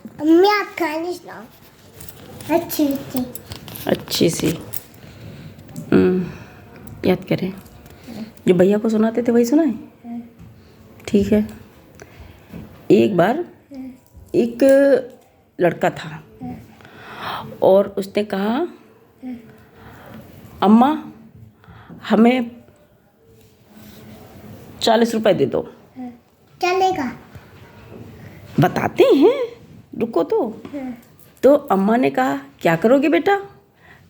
अम्मी आप कहानी सुनाओ अच्छी सी। अच्छी सी। याद करें, जो भैया को सुनाते थे वही सुनाए। ठीक है। एक बार एक लड़का था और उसने कहा, अम्मा हमें 40 रुपए दे दो। चलेगा। बताते हैं, रुको तो अम्मा ने कहा, क्या करोगे बेटा?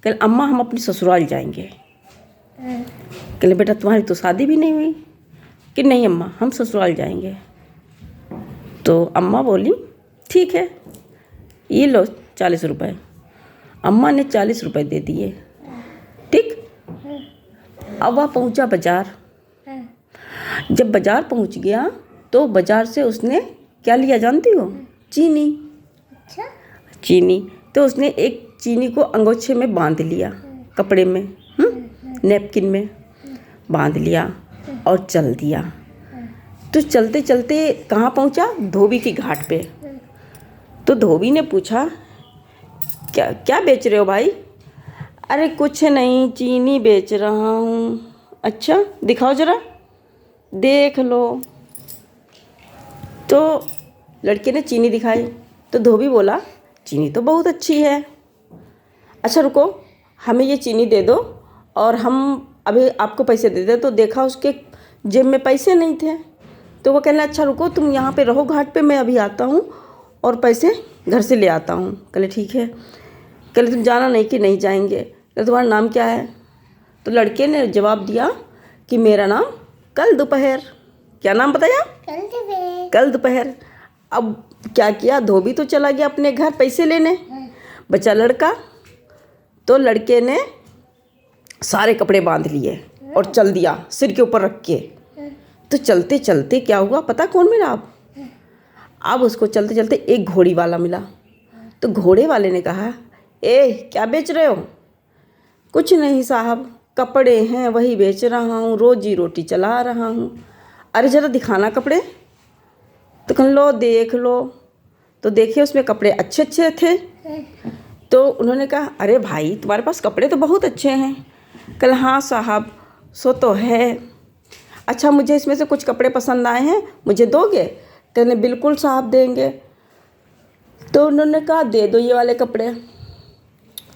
कल अम्मा हम अपनी ससुराल जाएंगे। कल बेटा तुम्हारी तो शादी भी नहीं हुई। कि नहीं अम्मा हम ससुराल जाएंगे। तो अम्मा बोली ठीक है, ये लो 40 रुपए। अम्मा ने 40 रुपए दे दिए। ठीक। अब वह पहुंचा बाजार। जब बाजार पहुंच गया तो बाजार से उसने क्या लिया जानती हो? चीनी। अच्छा। चीनी। तो उसने एक चीनी को अंगोछे में बांध लिया, कपड़े में, नैपकिन में बांध लिया और चल दिया। तो चलते चलते कहाँ पहुँचा? धोबी की घाट पे। तो धोबी ने पूछा, क्या क्या बेच रहे हो भाई? अरे कुछ नहीं, चीनी बेच रहा हूँ। अच्छा दिखाओ ज़रा, देख लो। तो लड़के ने चीनी दिखाई तो धोबी बोला, चीनी तो बहुत अच्छी है। अच्छा रुको, हमें ये चीनी दे दो और हम अभी आपको पैसे दे दे। तो देखा उसके जेब में पैसे नहीं थे। तो वो कहने, अच्छा रुको तुम यहाँ पे रहो घाट पे, मैं अभी आता हूँ और पैसे घर से ले आता हूँ। कहले ठीक है। कहले तुम जाना नहीं? कि नहीं जाएंगे। कहले तुम्हारा नाम क्या है? तो लड़के ने जवाब दिया कि मेरा नाम कल दोपहर। क्या नाम बताया? कल दोपहर। अब क्या किया, धोबी तो चला गया अपने घर पैसे लेने, बचा लड़का। तो लड़के ने सारे कपड़े बांध लिए और चल दिया सिर के ऊपर रख के। तो चलते चलते क्या हुआ पता कौन मिला? अब उसको चलते चलते एक घोड़ी वाला मिला। तो घोड़े वाले ने कहा, ए क्या बेच रहे हो? कुछ नहीं साहब, कपड़े हैं वही बेच रहा हूँ, रोजी रोटी चला रहा हूँ। अरे ज़रा दिखाना कपड़े। तो कह लो देख लो। तो देखिए उसमें कपड़े अच्छे अच्छे थे। तो उन्होंने कहा, अरे भाई तुम्हारे पास कपड़े तो बहुत अच्छे हैं। कल हाँ साहब सो तो है। अच्छा मुझे इसमें से कुछ कपड़े पसंद आए हैं, मुझे दोगे? कहने बिल्कुल साहब देंगे। तो उन्होंने कहा दे दो ये वाले कपड़े।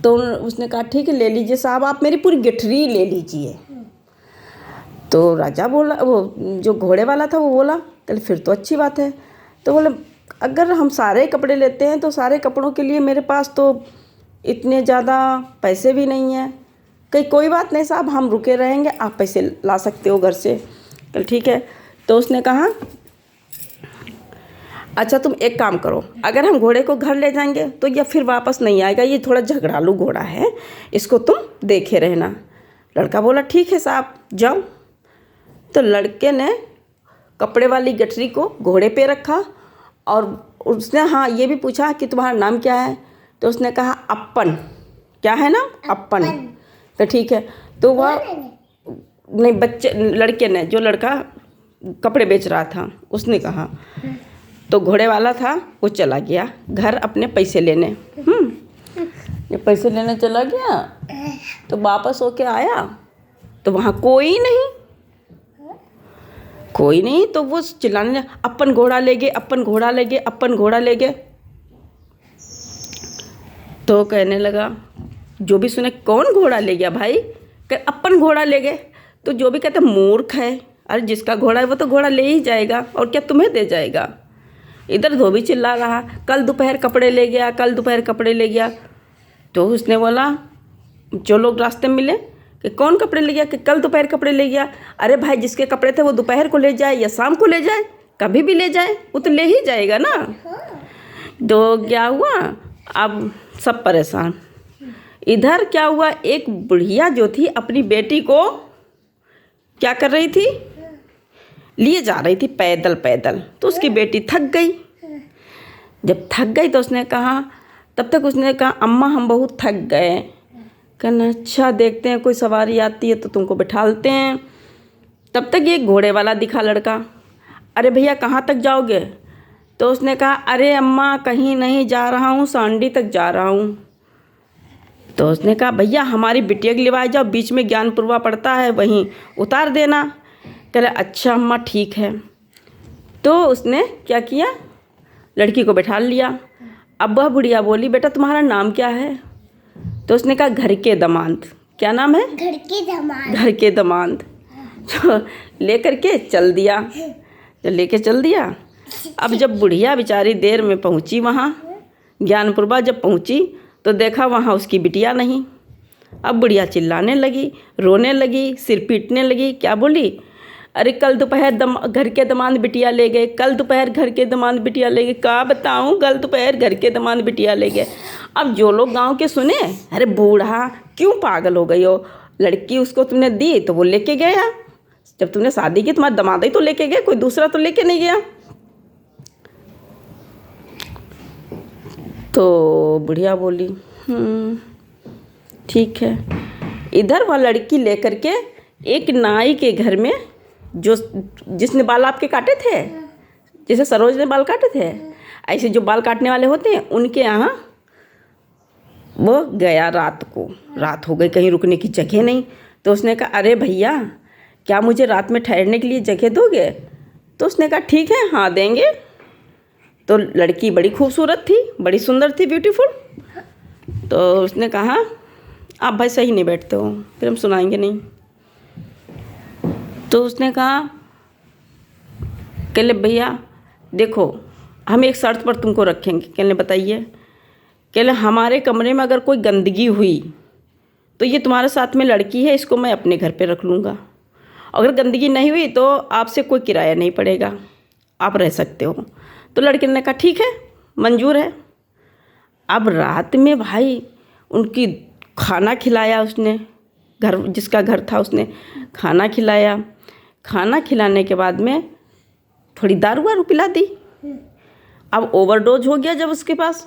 तो उसने कहा ठीक है ले लीजिए साहब, आप मेरी पूरी गठरी ले लीजिए। तो राजा बोला, वो जो घोड़े वाला था वो बोला, चल फिर तो अच्छी बात है। तो बोले अगर हम सारे कपड़े लेते हैं तो सारे कपड़ों के लिए मेरे पास तो इतने ज़्यादा पैसे भी नहीं हैं। कहीं कोई बात नहीं साहब, हम रुके रहेंगे, आप पैसे ला सकते हो घर से। चल ठीक है। तो उसने कहा, अच्छा तुम एक काम करो, अगर हम घोड़े को घर ले जाएंगे तो यह फिर वापस नहीं आएगा, ये थोड़ा झगड़ालू घोड़ा है, इसको तुम देखे रहना। लड़का बोला ठीक है साहब जाओ। तो लड़के ने कपड़े वाली गठरी को घोड़े पे रखा और उसने हाँ ये भी पूछा कि तुम्हारा नाम क्या है? तो उसने कहा अप्पन। क्या है नाम? अप्पन। तो ठीक है। तो वह नहीं, बच्चे लड़के ने, जो लड़का कपड़े बेच रहा था उसने कहा। तो घोड़े वाला था वो चला गया घर अपने पैसे लेने। जब पैसे लेने चला गया तो वापस होके आया तो वहाँ कोई नहीं। तो वो चिल्लाने लगा, अपन घोड़ा ले गए, अपन घोड़ा ले गए, अपन घोड़ा ले गए। तो कहने लगा, जो भी सुने कौन घोड़ा ले गया भाई? कह अपन घोड़ा ले गए। तो जो भी कहते मूर्ख है, अरे जिसका घोड़ा है वो तो घोड़ा ले ही जाएगा और क्या तुम्हें दे जाएगा। इधर धोबी चिल्ला रहा, कल दोपहर कपड़े ले गया, कल दोपहर कपड़े ले गया। तो उसने बोला, जो लोग रास्ते में मिले कि कौन कपड़े ले गया? कि कल दोपहर कपड़े ले गया। अरे भाई जिसके कपड़े थे वो दोपहर को ले जाए या शाम को ले जाए, कभी भी ले जाए, वो तो ले ही जाएगा ना। तो क्या हुआ, अब सब परेशान। इधर क्या हुआ, एक बुढ़िया जो थी अपनी बेटी को क्या कर रही थी, लिए जा रही थी पैदल पैदल। तो उसकी बेटी थक गई। जब थक गई तो उसने कहा, तब तक उसने कहा, अम्मा हम बहुत थक गए। कहना अच्छा देखते हैं कोई सवारी आती है तो तुमको बिठालते हैं। तब तक ये घोड़े वाला दिखा लड़का। अरे भैया कहाँ तक जाओगे? तो उसने कहा अरे अम्मा कहीं नहीं जा रहा हूँ, सांडी तक जा रहा हूँ। तो उसने कहा भैया हमारी बिटिया के लिए आ जाओ, बीच में ज्ञानपुरवा पड़ता है वहीं उतार देना। कह रहे अच्छा अम्मा ठीक है। तो उसने क्या किया, लड़की को बैठा लिया। अब वह बुढ़िया बोली बेटा तुम्हारा नाम क्या है? तो उसने कहा घर के दमाद। क्या नाम है? घर के दमाद। घर के दमाद। तो लेकर के चल दिया, तो लेके चल दिया। अब जब बुढ़िया बेचारी देर में पहुंची वहाँ ज्ञानपुरवा, जब पहुंची तो देखा वहाँ उसकी बिटिया नहीं। अब बुढ़िया चिल्लाने लगी, रोने लगी, सिर पीटने लगी। क्या बोली? अरे कल दोपहर घर के दमाद बिटिया ले गए, कल दोपहर घर के दमाद बिटिया ले गए। क्या बताऊँ, कल दोपहर घर के दमाद बिटिया ले गए। अब जो लोग गांव के सुने, अरे बूढ़ा क्यों पागल हो गई हो, लड़की उसको तुमने दी तो वो लेके गया, जब तुमने शादी की तुम्हारा दमाद ही तो लेके गया, कोई दूसरा तो लेके नहीं गया। तो बुढ़िया बोली ठीक है। इधर वह लड़की लेकर के एक नाई के घर में, जो जिसने बाल आपके काटे थे, जैसे सरोज ने बाल काटे थे, ऐसे जो बाल काटने वाले होते हैं उनके यहाँ वो गया। रात को, रात हो गई, कहीं रुकने की जगह नहीं। तो उसने कहा अरे भैया क्या मुझे रात में ठहरने के लिए जगह दोगे? तो उसने कहा ठीक है हाँ देंगे। तो लड़की बड़ी खूबसूरत थी, बड़ी सुंदर थी, ब्यूटीफुल। तो उसने कहा आप भाई सही नहीं बैठते हो, फिर हम सुनाएंगे नहीं। तो उसने कहा कहले भैया देखो हम एक शर्त पर तुमको रखेंगे। कहले बताइए। कहले हमारे कमरे में अगर कोई गंदगी हुई तो ये तुम्हारे साथ में लड़की है, इसको मैं अपने घर पे रख लूँगा। अगर गंदगी नहीं हुई तो आपसे कोई किराया नहीं पड़ेगा, आप रह सकते हो। तो लड़के ने कहा ठीक है मंजूर है। अब रात में भाई उनकी खाना खिलाया उसने, घर जिसका घर था उसने खाना खिलाया। खाना खिलाने के बाद में थोड़ी दारू वारू पिला दी। अब ओवरडोज हो गया जब उसके पास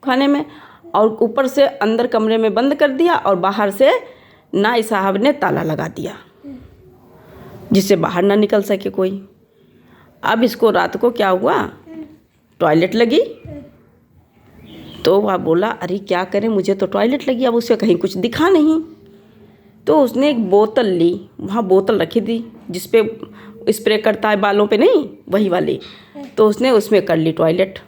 खाने में, और ऊपर से अंदर कमरे में बंद कर दिया और बाहर से नाई साहब ने ताला लगा दिया जिससे बाहर ना निकल सके कोई। अब इसको रात को क्या हुआ, टॉयलेट लगी। तो वह बोला अरे क्या करें, मुझे तो टॉयलेट लगी, अब उसे कहीं कुछ दिखा नहीं। तो उसने एक बोतल ली, वहाँ बोतल रखी थी जिस पे स्प्रे करता है बालों पे, नहीं वही वाली। तो उसने उसमें कर ली टॉयलेट।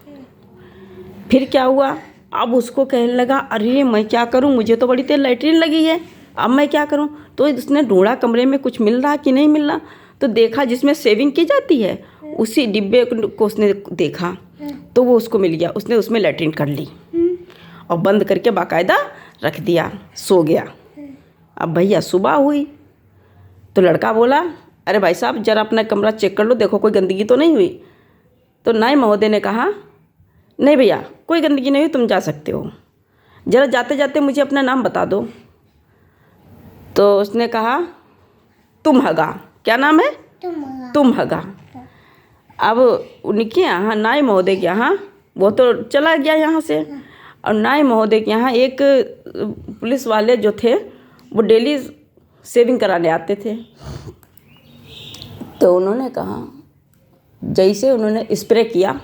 फिर क्या हुआ, अब उसको कहने लगा अरे मैं क्या करूं, मुझे तो बड़ी तेज लैट्रिन लगी है, अब मैं क्या करूं। तो उसने ढूंढा कमरे में कुछ मिल रहा कि नहीं मिल रहा। तो देखा जिसमें सेविंग की जाती है उसी डिब्बे को उसने देखा, तो वो उसको मिल गया। उसने उसमें लैट्रिन कर ली और बंद करके बाकायदा रख दिया, सो गया। अब भैया सुबह हुई तो लड़का बोला अरे भाई साहब ज़रा अपना कमरा चेक कर लो, देखो कोई गंदगी तो नहीं हुई। तो नाई महोदय ने कहा नहीं भैया कोई गंदगी नहीं हुई, तुम जा सकते हो, ज़रा जाते जाते मुझे अपना नाम बता दो। तो उसने कहा तुम हगा। क्या नाम है? तुम हगा। अब उनके यहाँ नाई महोदय के यहाँ, वो तो चला गया यहाँ से, और नाई महोदय के यहाँ एक पुलिस वाले जो थे वो डेली सेविंग कराने आते थे। तो उन्होंने कहा, जैसे उन्होंने स्प्रे किया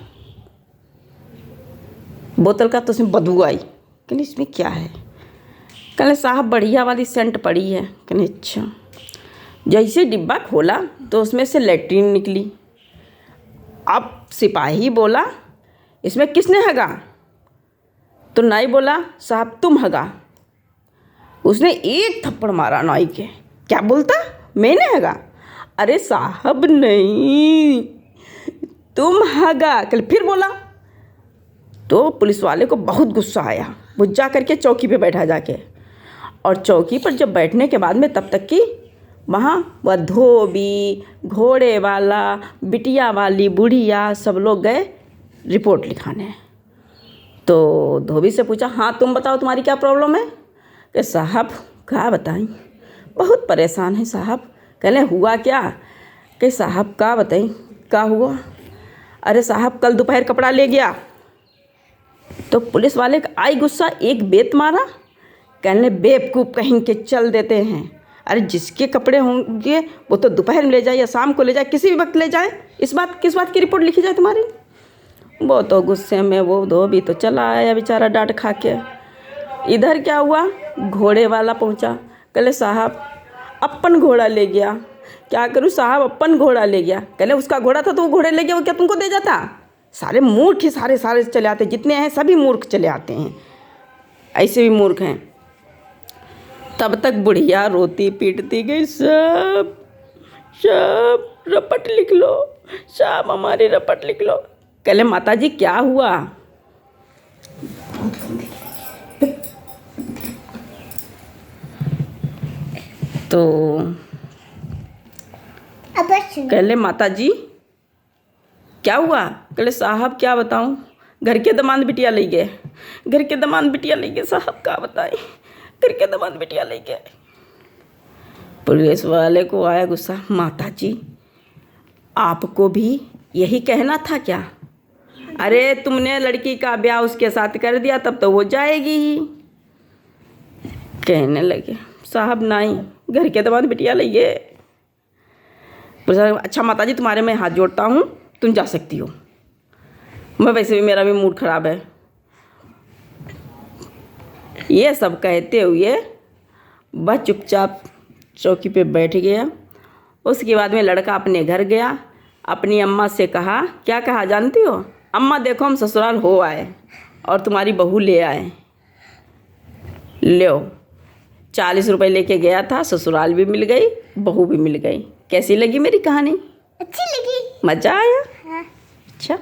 बोतल का तो उसमें बदबू आई। कहने इसमें क्या है? कहने साहब बढ़िया वाली सेंट पड़ी है। कहने अच्छा। जैसे डिब्बा खोला तो उसमें से लैट्रिन निकली। अब सिपाही बोला इसमें किसने हगा? तो नाई बोला साहब तुम हगा। उसने एक थप्पड़ मारा नाई के। क्या बोलता? मैंने हगा? अरे साहब नहीं, तुम हगा। कल फिर बोला तो पुलिस वाले को बहुत गुस्सा आया। वो जा करके चौकी पे बैठा जाके, और चौकी पर जब बैठने के बाद में तब तक कि वहाँ वह धोबी, घोड़े वाला, बिटिया वाली बुढ़िया सब लोग गए रिपोर्ट लिखाने। तो धोबी से पूछा हाँ तुम बताओ तुम्हारी क्या प्रॉब्लम है? कि साहब क्या बताएं, बहुत परेशान है साहब। कहले हुआ क्या? कि साहब क्या बताएं क्या हुआ? अरे साहब कल दोपहर कपड़ा ले गया। तो पुलिस वाले का आई गुस्सा, एक बेत मारा। कहने बेवकूफ़ कहीं के चल देते हैं, अरे जिसके कपड़े होंगे वो तो दोपहर में ले जाए या शाम को ले जाए, किसी भी वक्त ले जाए, किस बात की रिपोर्ट लिखी जाए तुम्हारी? वो तो गुस्से में वो धोबी तो चला आया बेचारा डांट खा के। इधर क्या हुआ, घोड़े वाला पहुंचा, कहले साहब अपन घोड़ा ले गया। क्या करूँ साहब, अपन घोड़ा ले गया। कहले उसका घोड़ा था तो वो घोड़े ले गया, वो क्या तुमको दे जाता। सारे मूर्ख ही सारे चले आते, जितने हैं सभी मूर्ख चले आते हैं, ऐसे भी मूर्ख हैं। तब तक बुढ़िया रोती पीटती गई, सब रपट लिख लो, सब हमारी रपट लिख लो। कहले माता जी क्या हुआ। तो कहले माता जी क्या हुआ। कहले साहब क्या बताऊं, घर के दामाद बिटिया ले गए, घर के दामाद बिटिया ले गए साहब, क्या बताएं, घर के दामाद बिटिया ले गए। पुलिस वाले को आया गुस्सा, माता जी आपको भी यही कहना था क्या। अरे तुमने लड़की का ब्याह उसके साथ कर दिया, तब तो वो जाएगी ही। कहने लगे साहब नहीं, घर के दामाद बिटिया ले गए। अच्छा माता जी तुम्हारे मैं हाथ जोड़ता हूँ, तुम जा सकती हो, मैं वैसे भी मेरा भी मूड खराब है। ये सब कहते हुए वह चुपचाप चौकी पे बैठ गया। उसके बाद में लड़का अपने घर गया, अपनी अम्मा से कहा, क्या कहा जानती हो, अम्मा देखो हम ससुराल हो आए और तुम्हारी बहू ले आए, लो 40 रुपये लेके गया था, ससुराल भी मिल गई, बहू भी मिल गई। कैसी लगी मेरी कहानी। अच्छी लगी, मज़ा आया। हाँ। अच्छा